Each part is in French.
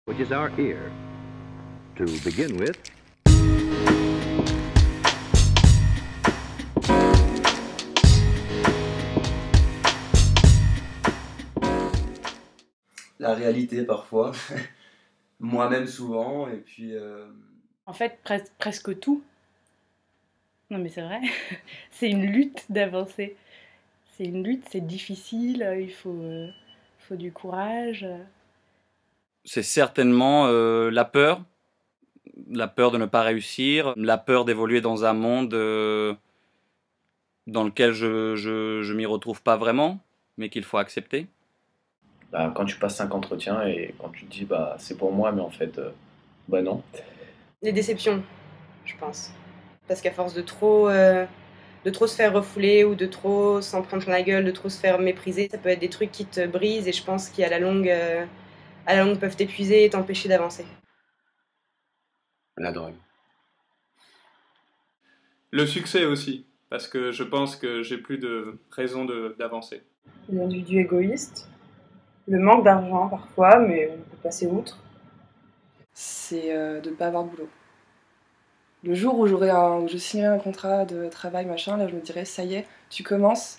which is our ear. To begin with, la réalité parfois, moi-même souvent, et puis En fait, presque tout. Non mais c'est vrai, c'est une lutte d'avancer. C'est une lutte, c'est difficile, il faut du courage. C'est certainement la peur de ne pas réussir, la peur d'évoluer dans un monde dans lequel je m'y retrouve pas vraiment, mais qu'il faut accepter. Bah, quand tu passes 5 entretiens et quand tu te dis bah c'est pour moi mais en fait bah non. Les déceptions, je pense. Parce qu'à force de trop se faire refouler ou de trop s'en prendre plein la gueule, de trop se faire mépriser, ça peut être des trucs qui te brisent et je pense qu'à la longue peuvent t'épuiser et t'empêcher d'avancer. La drogue. Le succès aussi, parce que je pense que j'ai plus de raison d'avancer. L'individu égoïste, le manque d'argent parfois, mais on peut passer outre. C'est de ne pas avoir de boulot. Le jour où je signerai un contrat de travail, machin, là je me dirais, ça y est, tu commences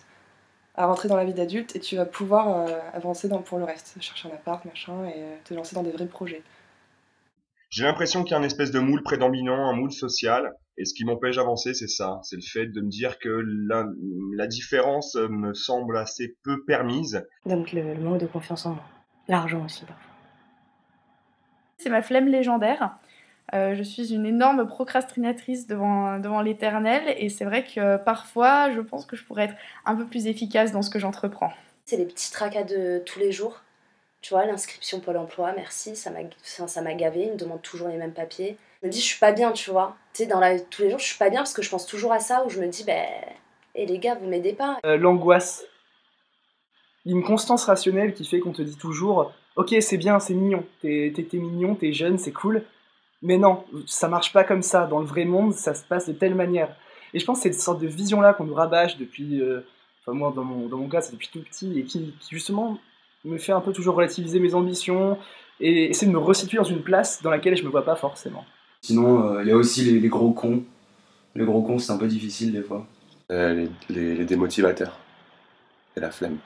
à rentrer dans la vie d'adulte et tu vas pouvoir avancer pour le reste, chercher un appart, machin, et te lancer dans des vrais projets. J'ai l'impression qu'il y a une espèce de moule prédominant, un moule social, et ce qui m'empêche d'avancer, c'est ça. C'est le fait de me dire que la différence me semble assez peu permise. Donc le manque de confiance en moi. L'argent aussi, parfois. C'est ma flemme légendaire. Je suis une énorme procrastinatrice devant l'éternel, et c'est vrai que parfois, je pense que je pourrais être un peu plus efficace dans ce que j'entreprends. C'est les petits tracas de tous les jours. Tu vois, l'inscription Pôle emploi, merci, ça m'a gavé, ils me demandent toujours les mêmes papiers. Je me dis, je suis pas bien, tu vois. Tu sais, dans la vie de tous les jours, je suis pas bien parce que je pense toujours à ça, où je me dis, et les gars, vous m'aidez pas. L'angoisse. Une constance rationnelle qui fait qu'on te dit toujours « Ok, c'est bien, c'est mignon, t'es mignon, t'es jeune, c'est cool. » Mais non, ça marche pas comme ça. Dans le vrai monde, ça se passe de telle manière. Et je pense que c'est cette sorte de vision-là qu'on nous rabâche depuis... Enfin, moi, dans mon cas, c'est depuis tout petit, et qui justement me fait un peu toujours relativiser mes ambitions et essayer de me resituer dans une place dans laquelle je me vois pas forcément. Sinon, il y a aussi les gros cons. Les gros cons, c'est un peu difficile des fois. Les démotivateurs et la flemme.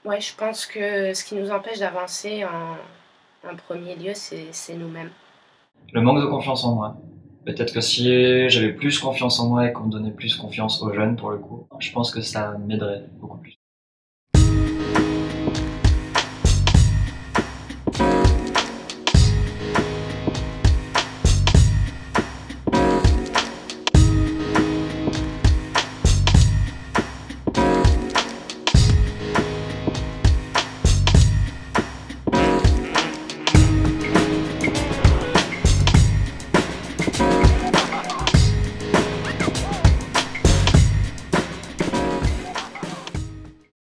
Ouais, je pense que ce qui nous empêche d'avancer en premier lieu, c'est nous-mêmes. Le manque de confiance en moi. Peut-être que si j'avais plus confiance en moi et qu'on me donnait plus confiance aux jeunes, pour le coup, je pense que ça m'aiderait beaucoup plus.